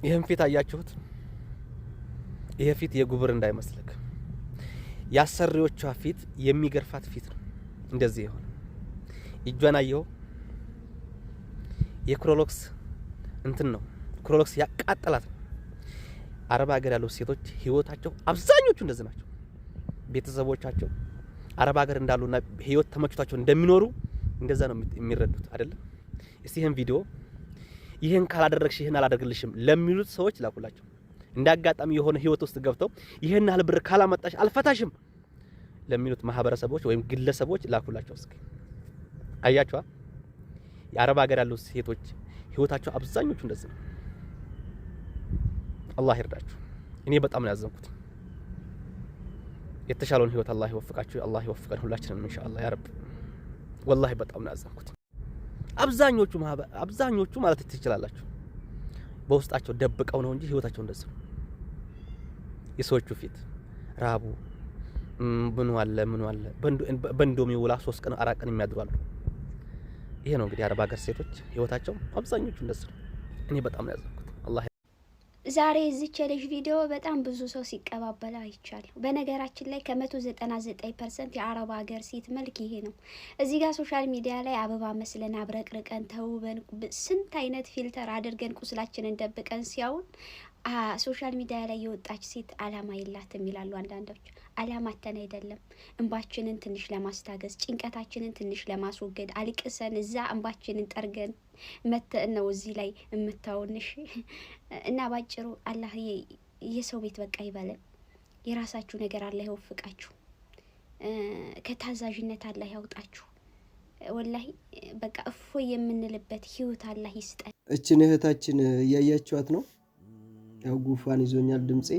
ይሄን ፊት አያችሁት? ይሄ ፊት የጉብር እንዳይመስልክ ያሰሪዎቿ ፊት የሚገርፋት ፊት ነው። እንደዚህ ይሆን እጇን አየው። የክሮሎክስ እንትን ነው። ክሮሎክስ ያቃጠላት። አረብ ሀገር ያሉ ሴቶች ህይወታቸው አብዛኞቹ እንደዚህ ናቸው። ቤተሰቦቻቸው አረብ ሀገር እንዳሉና ህይወት ተመችቷቸው እንደሚኖሩ እንደዛ ነው የሚረዱት አይደል? እስቲ ይሄን ቪዲዮ ይሄን ካላደረግሽ ይሄን አላደርግልሽም ለሚሉት ሰዎች ላኩላቸው። እንዳጋጣሚ የሆነ ህይወት ውስጥ ገብተው ይሄን ያህል ብር ካላመጣሽ አልፈታሽም ለሚሉት ማህበረሰቦች ወይም ግለሰቦች ላኩላቸው። እስኪ አያችኋ? የአረብ ሀገር ያሉ ሴቶች ህይወታቸው አብዛኞቹ እንደዚህ ነው። አላህ ይርዳችሁ። እኔ በጣም ነው ያዘንኩት። የተሻለውን ህይወት አላህ ይወፍቃችሁ። አላህ ይወፍቀን ሁላችንም ኢንሻአላህ ያ ረብ። ወላሂ በጣም ነው ያዘንኩት። አብዛኞቹ ማለት ትችላላችሁ በውስጣቸው ደብቀው ነው እንጂ ህይወታቸው እንደዚህ ነው። የሰዎቹ ፊት ራቡ ምኑ አለ በእንዶሚ ውላ 3 ቀን 4 ቀን የሚያድሩ አሉ። ይሄ ነው እንግዲህ አረብ ሀገር ሴቶች ህይወታቸው አብዛኞቹ እንደዚህ ነው። እኔ በጣም ነው ያዘንኩት። አላህ ዛሬ እዚች ልጅ ቪዲዮ በጣም ብዙ ሰው ሲቀባበል አይቻለሁ። በነገራችን ላይ ከ199% የአረብ ሀገር ሴት መልክ ይሄ ነው። እዚህ ጋር ሶሻል ሚዲያ ላይ አበባ መስለን አብረቅርቀን ተውበን ስንት አይነት ፊልተር አድርገን ቁስላችንን ደብቀን ሲያውን ሶሻል ሚዲያ ላይ የወጣች ሴት አላማ የላትም ይላሉ አንዳንዶች። አላማተን አይደለም እንባችንን ትንሽ ለማስታገስ ጭንቀታችንን ትንሽ ለማስወገድ አልቅሰን እዛ እንባችንን ጠርገን መተን ነው እዚህ ላይ የምታውንሽ እና ባጭሩ አላህ የሰው ቤት በቃ ይበለን። የራሳችሁ ነገር አላህ ይወፍቃችሁ። ከታዛዥነት አላህ ያውጣችሁ። ወላሂ በቃ እፎይ የምንልበት ህይወት አላህ ይስጠን። እችን እህታችን እያያችኋት ነው። ያው ጉፋን ይዞኛል ድምጼ።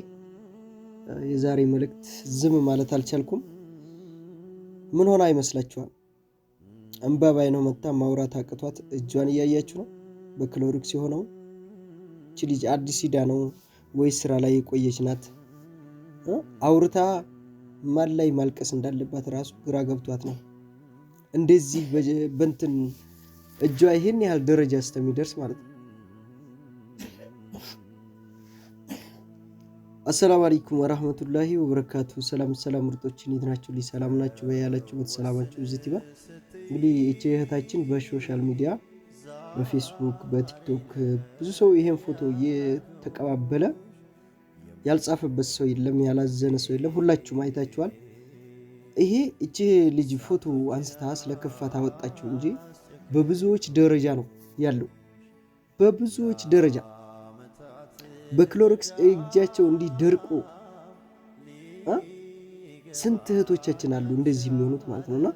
የዛሬ መልእክት ዝም ማለት አልቻልኩም። ምን ሆና ይመስላችኋል? እንባባይ ነው መጣ ማውራት አቅቷት እጇን እያያችሁ ነው። በክሎሪክስ የሆነው እቺ ልጅ አዲስ ሂዳ ነው ወይስ ስራ ላይ የቆየች ናት? አውርታ ማን ላይ ማልቀስ እንዳለባት ራሱ ግራ ገብቷት ነው እንደዚህ በእንትን እጇ ይሄን ያህል ደረጃ እስከሚደርስ ማለት ነው። አሰላሙ አለይኩም ወራህመቱላሂ ወበረካቱ። ሰላም ምርጦች እንዴት ናችሁ? ሰላም ናችሁ? በያላችሁበት ሰላማችሁ ይብዛ። እንግዲህ እቺ እህታችን በሶሻል ሚዲያ በፌስቡክ በቲክቶክ ብዙ ሰው ይሄን ፎቶ እየተቀባበለ ያልጻፈበት ሰው የለም፣ ያላዘነ ሰው የለም። ሁላችሁም አይታችኋል። ይሄ እቺ ልጅ ፎቶ አንስታ ስለከፋት አወጣችሁ እንጂ በብዙዎች ደረጃ ነው ያለው። በብዙዎች ደረጃ በክሎሪክስ እጃቸው እንዲህ ደርቆ ስንት እህቶቻችን አሉ እንደዚህ የሚሆኑት ማለት ነውና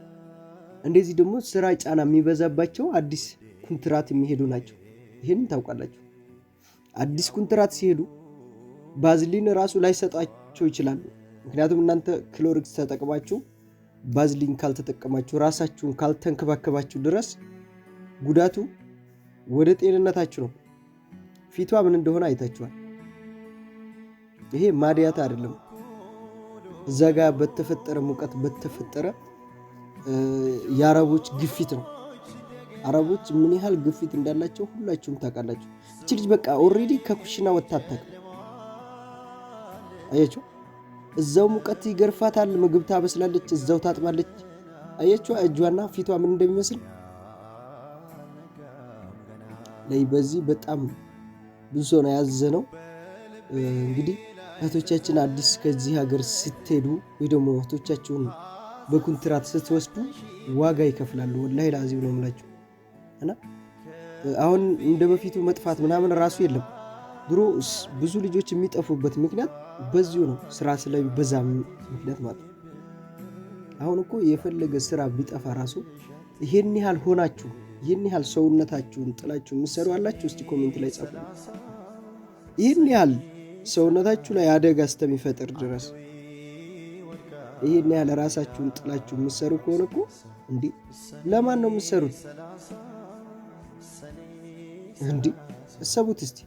እንደዚህ ደግሞ ስራ ጫና የሚበዛባቸው አዲስ ኮንትራት የሚሄዱ ናቸው። ይሄን ታውቃላችሁ። አዲስ ኮንትራት ሲሄዱ ባዝሊን ራሱ ላይሰጣቸው ይችላሉ። ምክንያቱም እናንተ ክሎሪክስ ተጠቅማችሁ ባዝሊን ካልተጠቀማችሁ ራሳችሁን ካልተንከባከባችሁ ድረስ ጉዳቱ ወደ ጤንነታችሁ ነው። ፊቷ ምን እንደሆነ አይታችኋል። ይሄ ማዲያት አይደለም። እዛ ጋር በተፈጠረ ሙቀት በተፈጠረ የአረቦች ግፊት ነው። አረቦች ምን ያህል ግፊት እንዳላቸው ሁላችሁም ታውቃላችሁ። እቺ ልጅ በቃ ኦሬዲ ከኩሽና ወጣታ አያችሁ። እዛው ሙቀት ይገርፋታል። ምግብ ታበስላለች፣ እዛው ታጥባለች። አያችሁ እጇና ፊቷ ምን እንደሚመስል ላይ በዚህ በጣም ብዙ ሰው ነው ያዘነው። እንግዲህ እህቶቻችን አዲስ ከዚህ ሀገር ስትሄዱ ወይ ደግሞ እህቶቻችሁን በኮንትራት ስትወስዱ ዋጋ ይከፍላሉ። ወላሂ ላዚም ነው የምላችሁ። እና አሁን እንደ በፊቱ መጥፋት ምናምን ራሱ የለም። ድሮ ብዙ ልጆች የሚጠፉበት ምክንያት በዚሁ ነው፣ ስራ ስለሚበዛ ምክንያት ማለት ነው። አሁን እኮ የፈለገ ስራ ቢጠፋ ራሱ ይሄን ያህል ሆናችሁ ይሄን ያህል ሰውነታችሁን ጥላችሁ ምሰሩ አላችሁ። እስቲ ኮሜንት ላይ ጻፉ። ይሄን ያህል ሰውነታችሁ ላይ አደጋ እስከሚፈጥር ድረስ ይሄን ያህል ራሳችሁን ጥላችሁ ምሰሩ ከሆነ እኮ እንዴ ለማን ነው ምሰሩት? እንዴ እሰቡት እስቲ።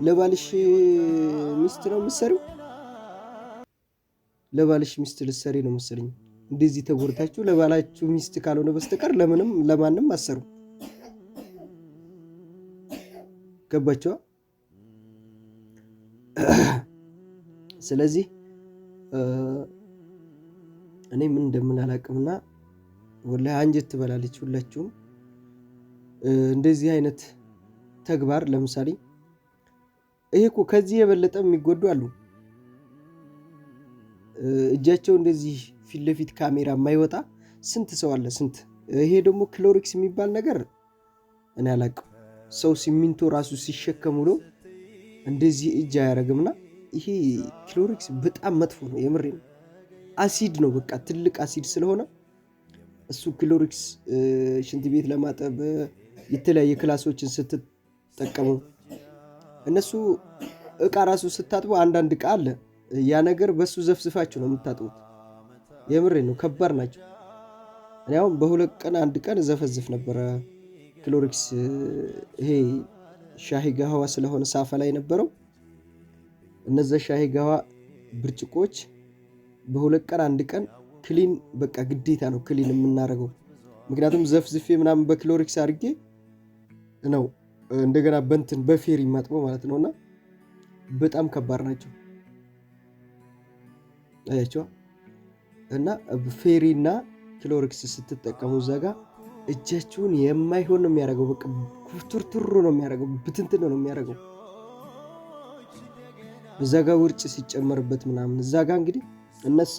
ለባልሽ ሚስት ነው ምሰሩ? ለባልሽ ሚስት ልትሰሪ ነው መሰለኝ። እንደዚህ ተጎርታችሁ ለባላችሁ ሚስት ካልሆነ በስተቀር ለማንም አሰሩ። ገባችሁ? ስለዚህ እኔ ምን እንደምን አላቅምና ወላሂ አንጀት ትበላለች ሁላችሁም። እንደዚህ አይነት ተግባር ለምሳሌ ይሄ እኮ ከዚህ የበለጠ የሚጎዱ አሉ። እጃቸው እንደዚህ ፊት ለፊት ካሜራ የማይወጣ ስንት ሰው አለ ስንት። ይሄ ደግሞ ክሎሪክስ የሚባል ነገር እኔ አላቅም። ሰው ሲሚንቶ ራሱ ሲሸከም ውሎ እንደዚህ እጅ አያረግምና ይሄ ክሎሪክስ በጣም መጥፎ ነው። የምሬ ነው። አሲድ ነው፣ በቃ ትልቅ አሲድ ስለሆነ እሱ ክሎሪክስ ሽንት ቤት ለማጠብ የተለያየ ክላሶችን ስትጠቀሙ እነሱ እቃ ራሱ ስታጥቡ አንዳንድ እቃ አለ ያ ነገር በሱ ዘፍዝፋችሁ ነው የምታጥቡት። የምሬ ነው። ከባድ ናቸው። እኔ አሁን በሁለት ቀን አንድ ቀን ዘፈዝፍ ነበረ ክሎሪክስ። ይሄ ሻሂ ጋህዋ ስለሆነ ሳፋ ላይ ነበረው። እነዛ ሻሂ ጋህዋ ብርጭቆች በሁለት ቀን አንድ ቀን ክሊን በቃ ግዴታ ነው ክሊን የምናደርገው። ምክንያቱም ዘፍዝፌ ምናምን በክሎሪክስ አድርጌ ነው እንደገና በንትን በፌሪ ማጥበው ማለት ነውና በጣም ከባድ ናቸው። አያቸው እና ፌሪና ክሎሪክስ ስትጠቀሙ እዛ ጋር እጃችሁን የማይሆን ነው የሚያደርገው። በቃ ኩርቱርቱሩ ነው የሚያደርገው፣ ብትንትን ነው የሚያደርገው። እዛ ጋር ውርጭ ሲጨመርበት ምናምን እዛ ጋር እንግዲህ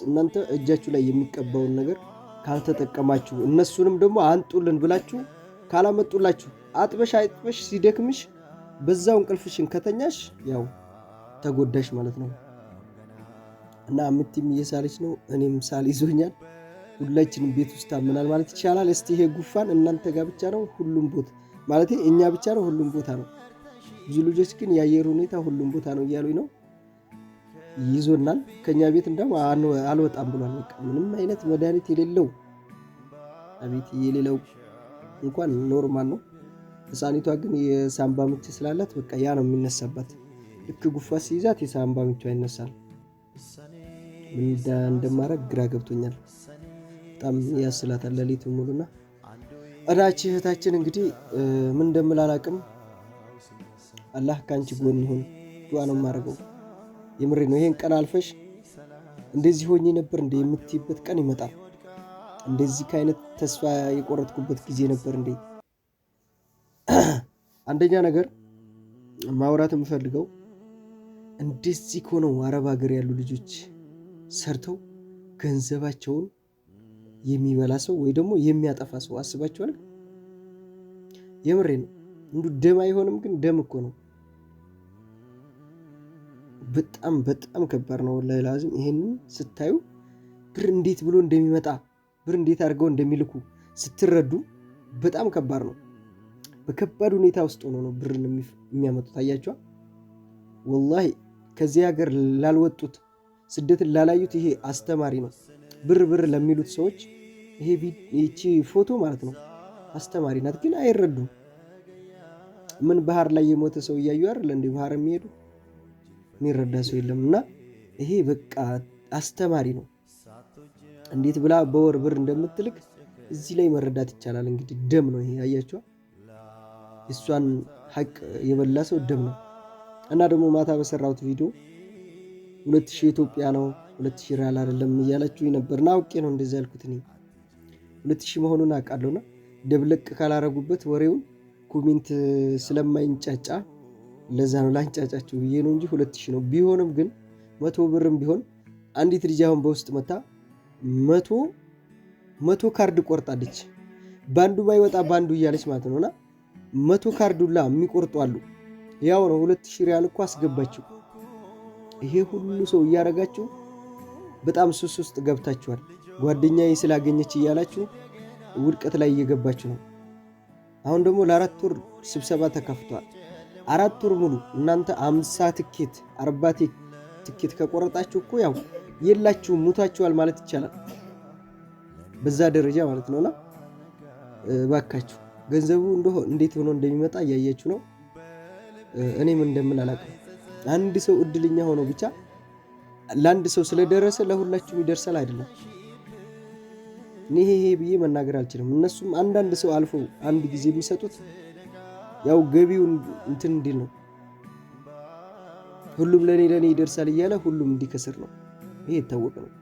እናንተ እጃችሁ ላይ የሚቀባውን ነገር ካልተጠቀማችሁ እነሱንም ደግሞ አንጡልን ብላችሁ ካላመጡላችሁ አጥበሽ ሲደክምሽ በዛው እንቅልፍሽን ከተኛሽ ያው ተጎዳሽ ማለት ነው። እና ምትም እየሳለች ነው፣ እኔም ሳል ይዞኛል። ሁላችንም ቤት ውስጥ ታመናል ማለት ይቻላል። እስቲ ይሄ ጉፋን እናንተ ጋር ብቻ ነው ሁሉም ቦታ ማለት እኛ ብቻ ነው ሁሉም ቦታ ነው? ብዙ ልጆች ግን የአየር ሁኔታ ሁሉም ቦታ ነው እያሉኝ ነው። ይዞናል። ከኛ ቤት እንደው አልወጣም ብሏል። በቃ ምንም አይነት መድኃኒት የሌለው አቤት የሌለው እንኳን ኖርማል ነው። ህፃኒቷ ግን የሳምባ ምች ስላላት በቃ ያ ነው የሚነሳባት። ልክ ጉፋ ሲይዛት የሳምባ ምቿ ይነሳል። ምን እንደማረግ ግራ ገብቶኛል። በጣም ያስላታል ሌሊቱን ሙሉና እዳች እህታችን እንግዲህ ምን እንደምላላቅም አላህ ካንቺ ጎን ይሁን ዱዓ ነው የማደርገው። የምሬ ነው። ይሄን ቀን አልፈሽ እንደዚህ ሆኜ ነበር እንደ የምትይበት ቀን ይመጣል። እንደዚህ ከአይነት ተስፋ የቆረጥኩበት ጊዜ ነበር እንዴ። አንደኛ ነገር ማውራት የምፈልገው እንደዚህ ከሆነው አረብ ሀገር ያሉ ልጆች ሰርተው ገንዘባቸውን የሚበላ ሰው ወይ ደግሞ የሚያጠፋ ሰው አስባችኋል? የምሬ ነው። እንዱ ደም አይሆንም ግን ደም እኮ ነው። በጣም በጣም ከባድ ነው ወላሂ ላዚም። ይሄንን ስታዩ ብር እንዴት ብሎ እንደሚመጣ ብር እንዴት አድርገው እንደሚልኩ ስትረዱ በጣም ከባድ ነው። በከባድ ሁኔታ ውስጥ ሆኖ ነው ብርን የሚያመጡት። አያችኋ? ወላሂ ከዚህ ሀገር ላልወጡት ስደትን ላላዩት ይሄ አስተማሪ ነው። ብር ለሚሉት ሰዎች ይቺ ፎቶ ማለት ነው አስተማሪ ናት። ግን አይረዱም። ምን ባህር ላይ የሞተ ሰው እያዩ አይደል እንደ ባህር የሚሄዱ የሚረዳ ሰው የለም። እና ይሄ በቃ አስተማሪ ነው። እንዴት ብላ በወር ብር እንደምትልክ እዚህ ላይ መረዳት ይቻላል። እንግዲህ ደም ነው ይሄ አያችኋ? እሷን ሐቅ የበላ ሰው ደም ነው። እና ደግሞ ማታ በሰራሁት ቪዲዮ 2000 ኢትዮጵያ ነው 2000 ሪያል አይደለም እያላችሁ ነበርና አውቄ ነው እንደዛ ያልኩት። እኔ 2000 መሆኑን አውቃለሁና ደብለቅ ካላረጉበት ወሬውን ኮሜንት ስለማይንጫጫ ለዛ ነው ላንጫጫችሁ ብዬ ነው እንጂ 2000 ነው። ቢሆንም ግን 100 ብርም ቢሆን አንዲት ልጅ አሁን በውስጥ መታ 100 ካርድ ቆርጣለች። ባንዱ ባይወጣ ባንዱ እያለች ማለት ነውና 100 ካርድ ሁላ የሚቆርጡ አሉ። ያው ነው 2000 ሪያል እኮ አስገባችሁ። ይሄ ሁሉ ሰው እያረጋችሁ በጣም ሱስ ውስጥ ገብታችኋል። ጓደኛዬ ስላገኘች እያላችሁ ውድቀት ላይ እየገባችሁ ነው። አሁን ደግሞ ለ4 ወር ስብሰባ ተከፍቷል። 4 ወር ሙሉ እናንተ 50 ትኬት 40 ትኬት ከቆረጣችሁ እኮ ያው የላችሁም ሙታችኋል ማለት ይቻላል። በዛ ደረጃ ማለት ነውና ባካችሁ ገንዘቡ እንዴት ሆኖ እንደሚመጣ እያያችሁ ነው። እኔም እንደምን አላውቅም። አንድ ሰው እድለኛ ሆኖ ብቻ ለአንድ ሰው ስለደረሰ ለሁላችሁም ይደርሳል አይደለም። ይሄ ብዬ መናገር አልችልም። እነሱም አንዳንድ ሰው አልፎ አንድ ጊዜ የሚሰጡት ያው ገቢው እንትን እንዲል ነው። ሁሉም ለኔ ይደርሳል እያለ ሁሉም እንዲከስር ነው። ይሄ የታወቀ ነው።